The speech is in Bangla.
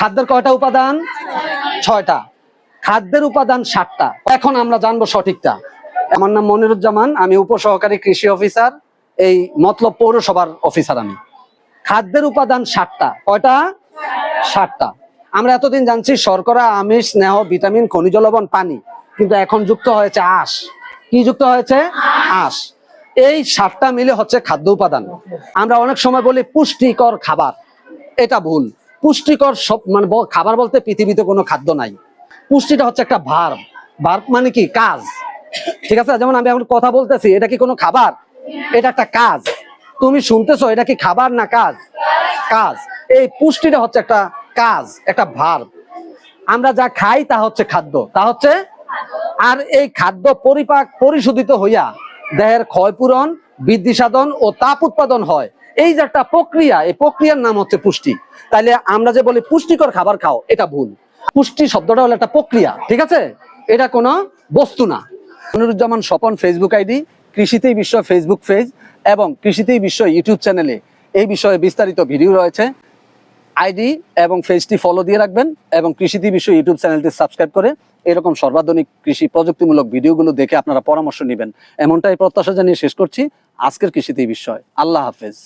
খাদ্যের কয়টা উপাদান? 6টা। খাদ্যের উপাদান 7টা। এখন আমরা জানবো সঠিকটা। আমার নাম মনিরুজ্জামান, আমি উপসহকারী কৃষি অফিসার, এই মতলব পৌরসভার অফিসার আমি। খাদ্যের উপাদান 7টা। কয়টা? 7টা। আমরা এতদিন জানছি শর্করা, আমিষ, স্নেহ, ভিটামিন, খনিজ লবণ, পানি, কিন্তু এখন যুক্ত হয়েছে আঁশ। কি যুক্ত হয়েছে? আঁশ। এই 7টা মিলে হচ্ছে খাদ্য উপাদান। আমরা অনেক সময় বলি পুষ্টিকর খাবার, এটা ভুল। পুষ্টিকর সব মানে খাবার বলতে পৃথিবীতে কোনো খাদ্য নাই। পুষ্টিটা হচ্ছে একটা ভার্ব। ভার্ব মানে কি? কাজ। ঠিক আছে, যেমন আমি এখন কথা বলতেছি, এটা কি কোনো খাবার? এটা একটা কাজ। তুমি শুনতেছো, এটা কি খাবার না কাজ? কাজ। এই পুষ্টিটা হচ্ছে একটা কাজ, একটা ভার্ব। আমরা যা খাই তা হচ্ছে খাদ্য, তা হচ্ছে। আর এই খাদ্য পরিশোধিত হইয়া দেহের ক্ষয়পূরণ, বৃদ্ধি সাধন ও তাপ উৎপাদন হয়। এই যে একটা প্রক্রিয়া, এই প্রক্রিয়ার নাম হচ্ছে পুষ্টি। তাইলে আমরা যে বলি পুষ্টিকর খাবার খাও, এটা ভুল। পুষ্টি শব্দটা হলো একটা প্রক্রিয়া, ঠিক আছে? এটা কোনো বস্তু না। মনিরুজ্জামান স্বপন ফেসবুক আইডি, কৃষিতেই বিশ্ব ফেসবুক পেজ এবং কৃষিতেই বিশ্ব ইউটিউব চ্যানেলে এই বিষয়ে বিস্তারিত ভিডিও রয়েছে। আইডি এবং পেজটি ফলো দিয়ে রাখবেন এবং কৃষিতেই বিশ্ব ইউটিউব চ্যানেলটি সাবস্ক্রাইব করে এরকম সর্বাধুনিক কৃষি প্রযুক্তিমূলক ভিডিওগুলো দেখে আপনারা পরামর্শ নেবেন, এমনটাই প্রত্যাশা জানিয়ে শেষ করছি আজকের কৃষিতেই বিষয়। আল্লাহ হাফেজ।